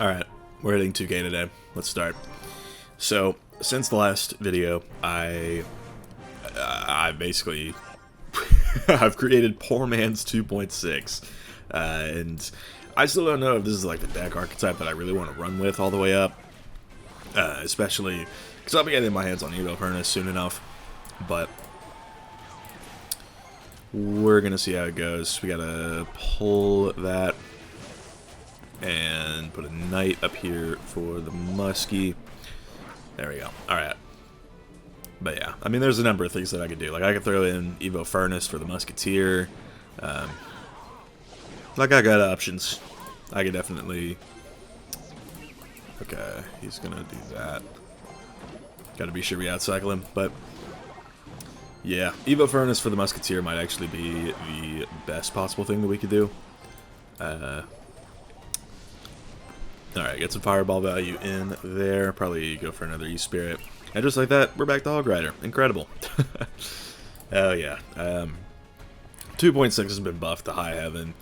Alright, we're hitting 2K today. Let's start. So, since the last video, I basically I've created Poor Man's 2.6, and I still don't know if this is like the deck archetype that I really want to run with all the way up, especially because I'll be getting my hands on Evo Furnace soon enough, but we're gonna see how it goes. We gotta pull that and put a knight up here for the muskie. There we go. Alright. But yeah, I mean, there's a number of things that I could do. Like, I could throw in Evo Furnace for the musketeer. Like, I got options. I could definitely... Okay, he's gonna do that. Gotta be sure we outcycle him, but... Yeah, Evo Furnace for the musketeer might actually be the best possible thing that we could do. Alright, get some fireball value in there. Probably go for another E-Spirit. And just like that, we're back to Hog Rider. Incredible. Oh yeah. 2.6 has been buffed to high heaven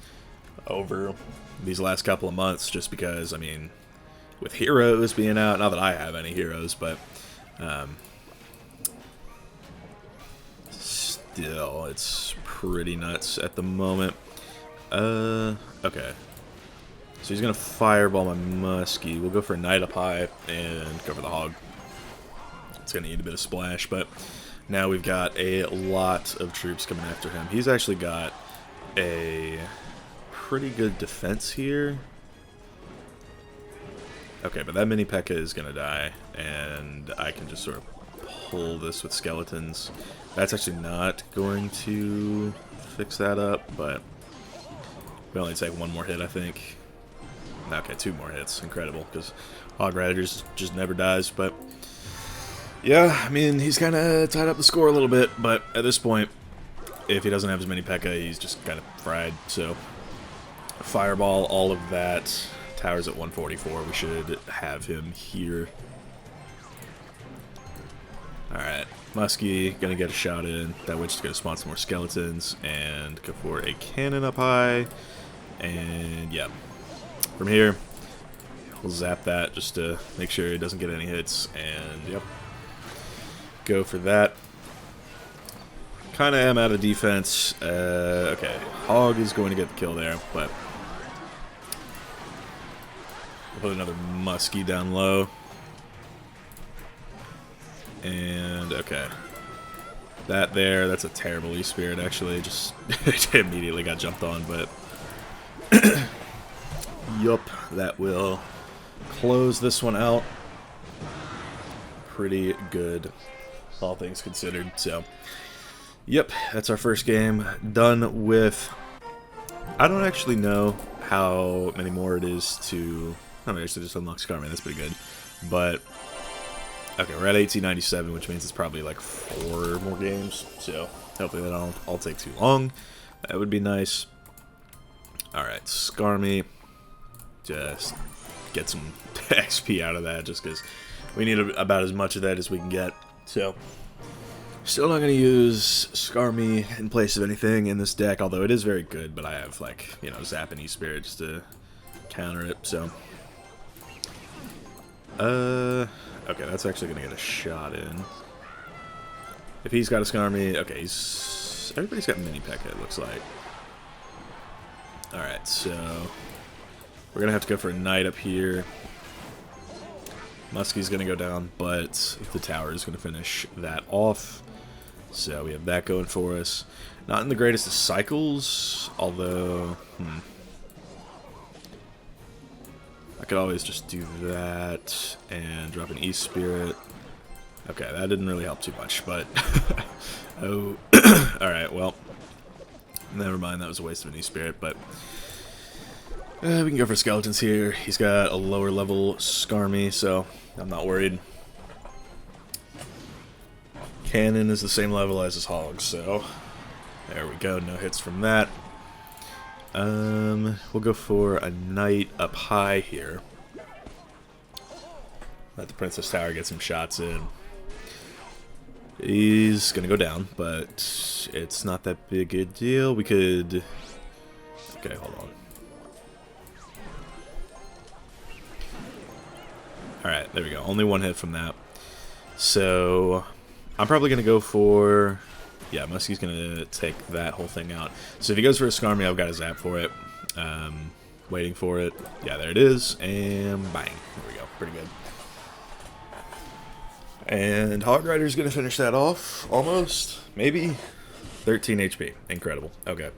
over these last couple of months just because, I mean, with heroes being out, not that I have any heroes, but still, it's pretty nuts at the moment. Okay. So he's going to fireball my muskie. We'll go for a knight up high and go for the hog. It's going to need a bit of splash, but now we've got a lot of troops coming after him. He's actually got a pretty good defense here. Okay, but that mini P.E.K.K.A. is going to die, and I can just sort of pull this with skeletons. That's actually not going to fix that up, but we only take one more hit, I think. Okay, 2 more hits. Incredible, because Hog Rider just never dies. But yeah, I mean, he's kind of tied up the score a little bit. But at this point, if he doesn't have as many P.E.K.K.A., he's just kind of fried. So fireball, all of that. Tower's at 144. We should have him here. Alright, muskie, gonna get a shot in. That witch is gonna spawn some more skeletons. And go for a cannon up high. And yeah. From here, we'll zap that just to make sure it doesn't get any hits, and yep, go for that. Kind of am out of defense. Okay, Hog is going to get the kill there, but we'll put another muskie down low. And okay, that there, that's a terrible E-Spirit actually, just immediately got jumped on, but yup, that will close this one out. Pretty good, all things considered. So, yep, that's our first game done with. I don't actually know how many more it is to. I mean, actually just unlock Scarman. That's pretty good. But okay, we're at 1897, which means it's probably like 4 more games. So hopefully that don't all take too long. That would be nice. All right, Scarmy. Just get some XP out of that, just because we need about as much of that as we can get. So, still not going to use Scarmy in place of anything in this deck, although it is very good, but I have, like, you know, Zap and E-Spirit just to counter it, so. Okay, that's actually going to get a shot in. If he's got a Scarmy, okay, everybody's got mini P.E.K.K.A., it looks like. Alright, so we're going to have to go for a knight up here. Muskie's going to go down, but the tower is going to finish that off. So we have that going for us. Not in the greatest of cycles, although I could always just do that and drop an E-Spirit. Okay, that didn't really help too much, but oh, alright, well, never mind, that was a waste of an E-Spirit, but we can go for skeletons here. He's got a lower level Scarmy, so I'm not worried. Cannon is the same level as his Hog, so there we go, no hits from that. We'll go for a knight up high here. Let the Princess Tower get some shots in. He's gonna go down, but it's not that big a deal. We could... Okay, hold on. Alright, there we go. Only one hit from that. So, I'm probably going to go for... Yeah, Muskie's going to take that whole thing out. So if he goes for a Skarmy, I've got a Zap for it. Waiting for it. Yeah, there it is. And bang. There we go. Pretty good. And Hog Rider's going to finish that off. Almost. Maybe. 13 HP. Incredible. Okay.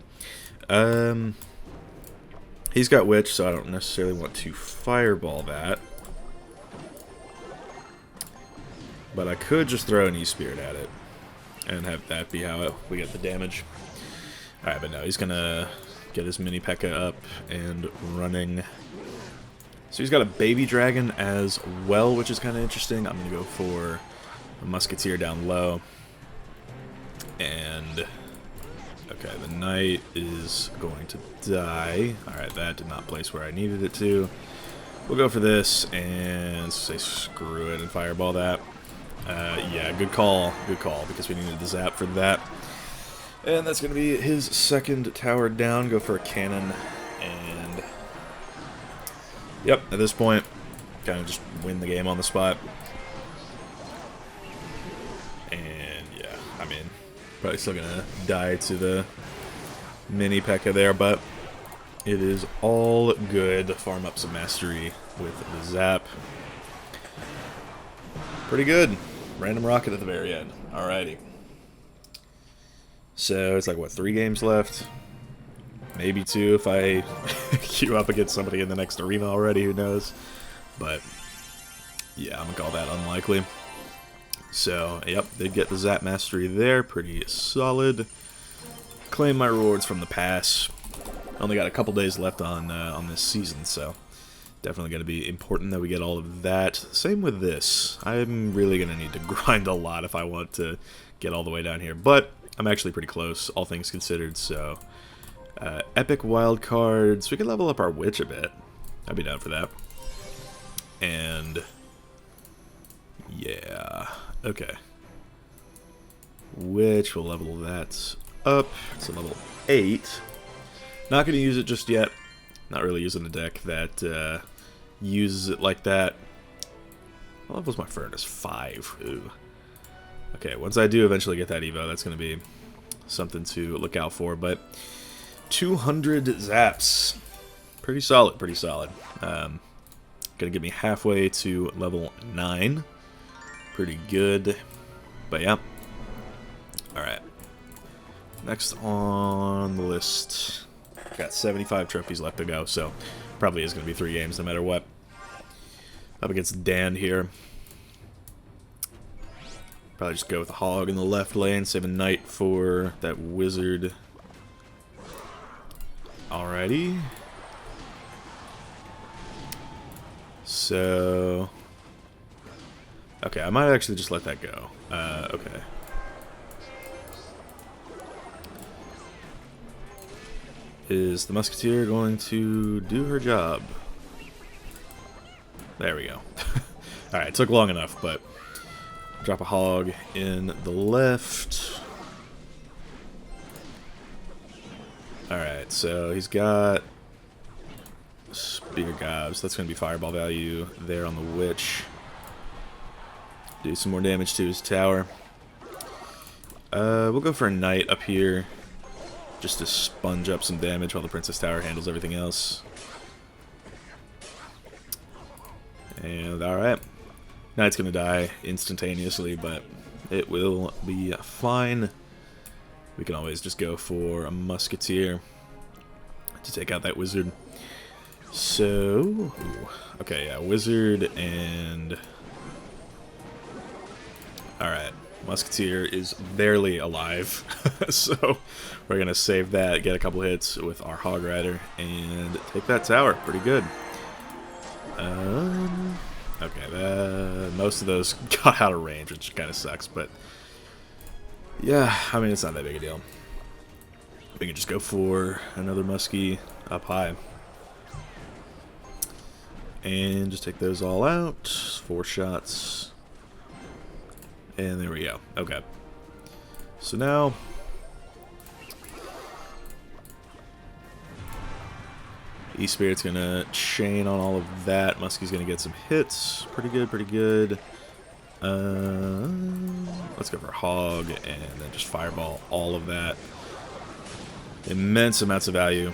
He's got Witch, so I don't necessarily want to Fireball that. But I could just throw an E-Spirit at it. And have that be how we get the damage. Alright, but no, he's going to get his mini P.E.K.K.A up and running. So he's got a Baby Dragon as well, which is kind of interesting. I'm going to go for a Musketeer down low. And... Okay, the Knight is going to die. Alright, that did not place where I needed it to. We'll go for this and say screw it and Fireball that. Yeah, good call, because we needed the Zap for that. And that's going to be his second tower down. Go for a cannon, and... Yep, at this point, kind of just win the game on the spot. And, yeah, I mean, probably still going to die to the mini P.E.K.K.A there, but it is all good. Farm up some mastery with the Zap. Pretty good. Random rocket at the very end. Alrighty. So it's like, what, 3 games left? Maybe 2 if I queue up against somebody in the next arena already, who knows? But, yeah, I'm going to call that unlikely. So, yep, did get the Zap Mastery there. Pretty solid. Claim my rewards from the pass. Only got a couple days left on this season, so... Definitely going to be important that we get all of that. Same with this. I'm really going to need to grind a lot if I want to get all the way down here. But I'm actually pretty close, all things considered. So, epic wild cards. We could level up our Witch a bit. I'd be down for that. And, yeah. Okay. Witch, we'll level that up. It's a level 8. Not going to use it just yet. Not really using a deck that uses it like that. What level's my Furnace? 5. Ooh. Okay, once I do eventually get that Evo, that's going to be something to look out for. But 200 Zaps. Pretty solid, pretty solid. Going to get me halfway to level 9. Pretty good. But yeah. Alright. Next on the list... Got 75 trophies left to go, so probably is going to be 3 games no matter what. Up against Dan here. Probably just go with a Hog in the left lane, save a Knight for that Wizard. Alrighty. So... Okay, I might actually just let that go. Okay. Is the Musketeer going to do her job? There we go. Alright, it took long enough, but drop a Hog in the left. Alright, so he's got Spear Gobs. That's going to be Fireball value there on the Witch. Do some more damage to his tower. We'll go for a Knight up here. Just to sponge up some damage while the Princess Tower handles everything else. And alright. Knight's gonna die instantaneously, but it will be fine. We can always just go for a Musketeer to take out that Wizard. So... Okay, yeah, Wizard and... Alright. Musketeer is barely alive, so we're going to save that, get a couple hits with our Hog Rider, and take that tower. Pretty good. Okay, most of those got out of range, which kind of sucks, but yeah, I mean, it's not that big a deal. We can just go for another Muskie up high. And just take those all out. 4 shots. And there we go. Okay. So now... E-Spirit's going to chain on all of that. Muskie's going to get some hits. Pretty good, pretty good. Let's go for Hog and then just Fireball all of that. Immense amounts of value.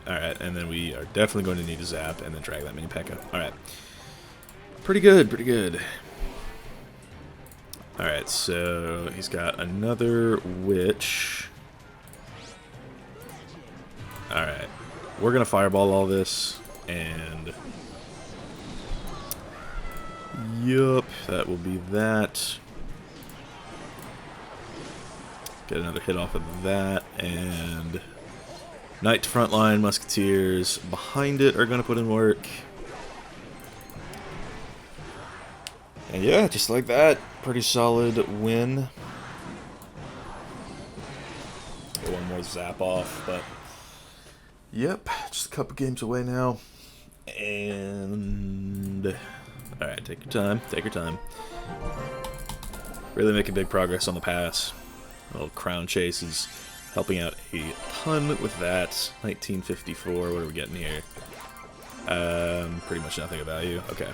Alright, and then we are definitely going to need a Zap and then drag that mini P.E.K.K.A. Alright. Pretty good, pretty good. Alright, so he's got another Witch. Alright. We're going to Fireball all this, and... Yup, that will be that. Get another hit off of that, and... Knight to frontline, Musketeers behind it are going to put in work. And yeah, just like that, pretty solid win. Get one more Zap off, but... Yep, just a couple games away now. And... Alright, take your time, take your time. Really making big progress on the pass. A little Crown Chase is helping out a ton with that. 1954, what are we getting here? Pretty much nothing of value. Okay.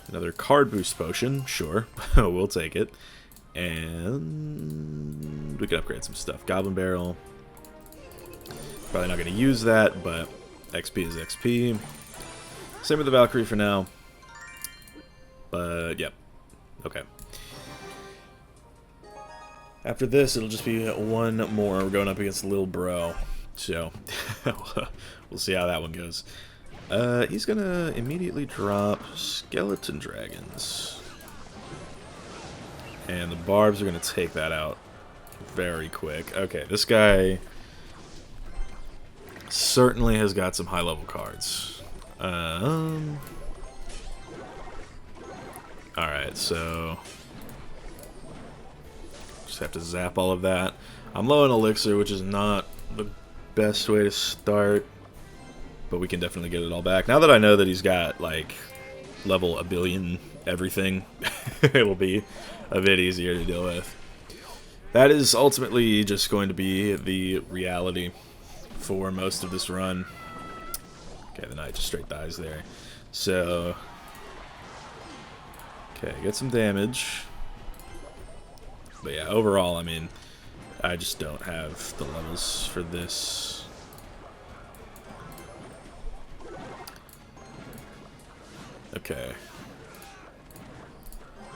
Another card boost potion, sure. We'll take it. And we can upgrade some stuff. Goblin Barrel. Probably not going to use that, but XP is XP. Same with the Valkyrie for now. But, yep. Okay. After this, it'll just be one more. We're going up against Lil Bro. So, we'll see how that one goes. He's going to immediately drop Skeleton Dragons. And the Barbs are going to take that out very quick. Okay, this guy certainly has got some high-level cards. Alright, so... just have to zap all of that. I'm low on Elixir, which is not the best way to start. But we can definitely get it all back. Now that I know that he's got, like, level a billion everything, it will be a bit easier to deal with. That is ultimately just going to be the reality for most of this run. Okay, the Knight just straight dies there. So, okay, get some damage. But yeah, overall, I mean, I just don't have the levels for this. Okay.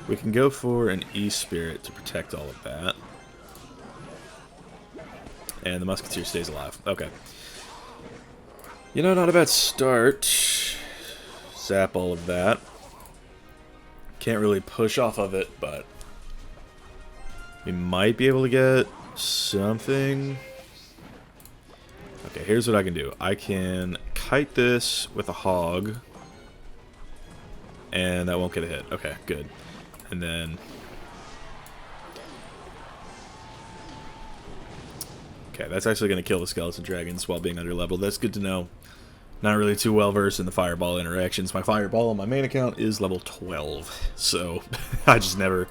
We can go for an E-Spirit to protect all of that. And the Musketeer stays alive. Okay. You know, not a bad start. Zap all of that. Can't really push off of it, but we might be able to get something. Okay, here's what I can do. I can kite this with a Hog. And that won't get a hit. Okay, good. And then... okay, that's actually going to kill the Skeleton Dragons while being under level. That's good to know. Not really too well versed in the Fireball interactions. My Fireball on my main account is level 12. So, I just never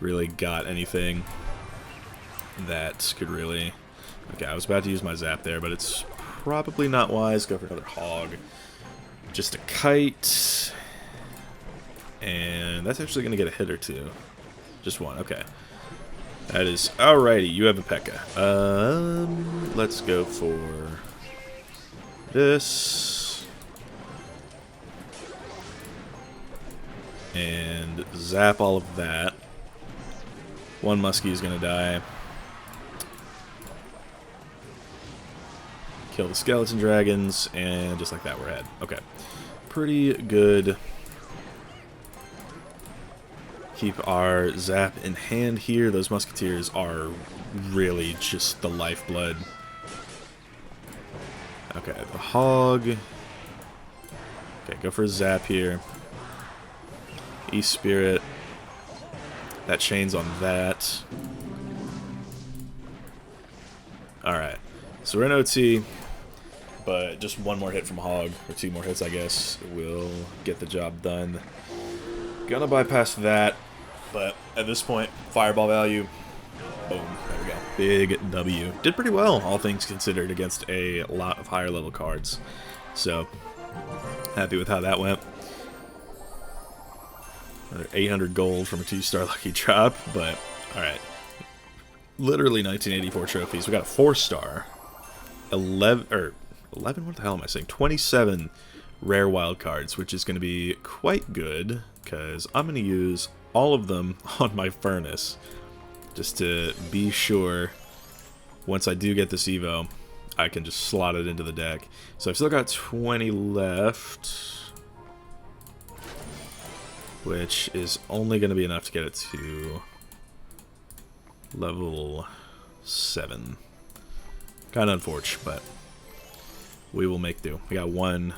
really got anything that could really... okay, I was about to use my Zap there, but it's probably not wise. Go for another Hog. Just a Kite... and that's actually going to get a hit or two. Just one, okay. That is... alrighty, you have a P.E.K.K.A. Let's go for... this. And zap all of that. One Muskie is going to die. Kill the Skeleton Dragons, and just like that, we're ahead. Okay. Pretty good. Keep our Zap in hand here. Those Musketeers are really just the lifeblood. Okay, the Hog. Okay, go for a Zap here. E-Spirit. That chains on that. Alright, so we're in OT, but just one more hit from Hog, or two more hits, I guess, will get the job done. Gonna bypass that, but at this point, Fireball value, boom, there we go. Big W. Did pretty well, all things considered, against a lot of higher level cards. So, happy with how that went. Another 800 gold from a 2-star lucky drop, but alright. Literally 1984 trophies. We got a 4-star. 11, what the hell am I saying? 27 rare wild cards, which is going to be quite good, because I'm going to use all of them on my furnace, just to be sure, once I do get this Evo, I can just slot it into the deck. So I've still got 20 left, which is only going to be enough to get it to level 7. Kind of unfortunate, but we will make do. We got one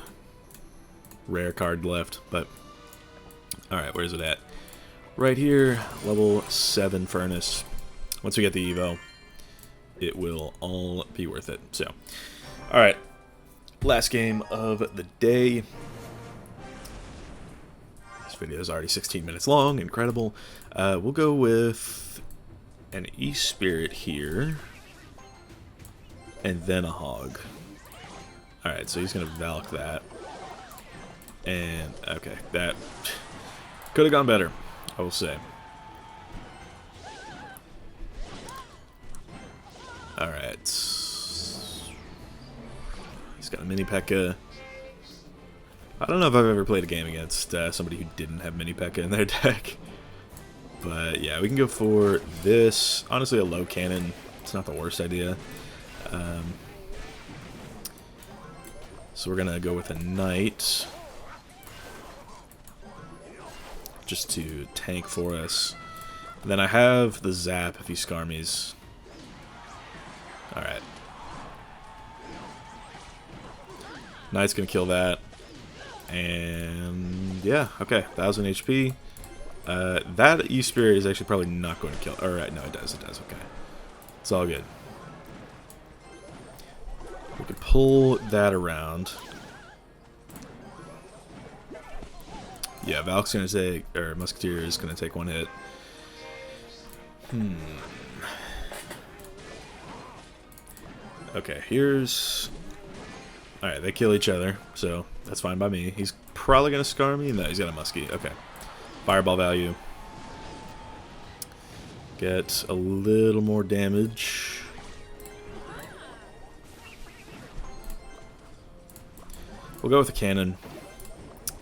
rare card left, but alright, where is it at? Right here, level 7 furnace. Once we get the Evo, it will all be worth it. So, alright, last game of the day. This video is already 16 minutes long, incredible. We'll go with an E-Spirit here, and then a Hog. Alright, so he's going to Valk that. And, okay, that could have gone better, I will say. Alright. He's got a mini P.E.K.K.A. I don't know if I've ever played a game against somebody who didn't have mini P.E.K.K.A. in their deck. But yeah, we can go for this. Honestly, a low cannon. It's not the worst idea. So we're going to go with a Knight, just to tank for us. And then I have the Zap if he Skarmies. Alright. Knight's gonna kill that. And yeah, okay, 1000 HP. That E-Spirit is actually probably not going to kill. Alright, no, it does, okay. It's all good. We could pull that around. Yeah, Valk's gonna take, or Musketeer is gonna take one hit. Okay, here's... Alright, they kill each other, so that's fine by me. He's probably gonna scar me. No, he's got a muskie. Okay. Fireball value. Get a little more damage. We'll go with a cannon,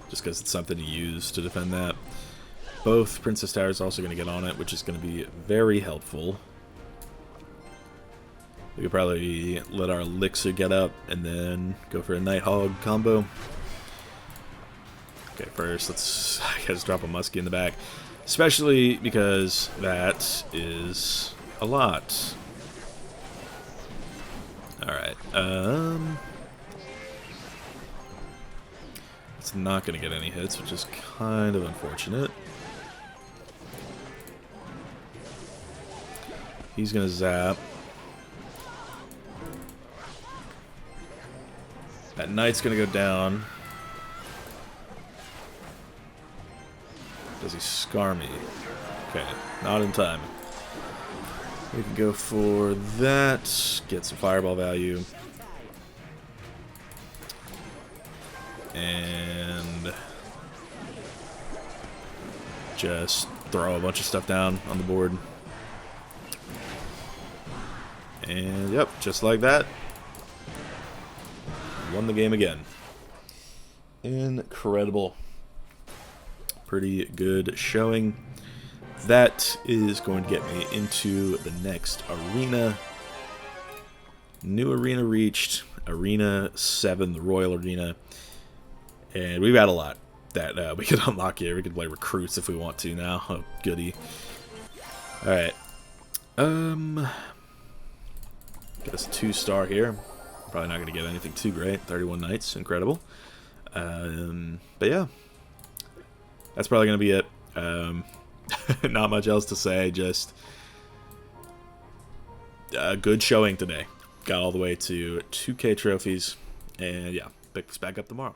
just because it's something to use to defend that. Both Princess Towers are also going to get on it, which is going to be very helpful. We could probably let our Elixir get up and then go for a Nighthog combo. Okay, first let's, I guess, drop a muskie in the back. Especially because that is a lot. Alright, it's not going to get any hits, which is kind of unfortunate. He's going to zap. That Knight's going to go down. Does he scar me? Okay, not in time. We can go for that. Get some fireball value. And just throw a bunch of stuff down on the board. And yep, just like that. Won the game again. Incredible. Pretty good showing. That is going to get me into the next arena. New arena reached. Arena 7, the Royal Arena. And we've got a lot that we could unlock here. We could play recruits if we want to now. Oh, goody. Alright. Guess 2-star here. Probably not going to get anything too great. 31 Knights. Incredible. But yeah. That's probably going to be it. Not much else to say. Just a good showing today. Got all the way to 2K trophies. And yeah, pick this back up tomorrow.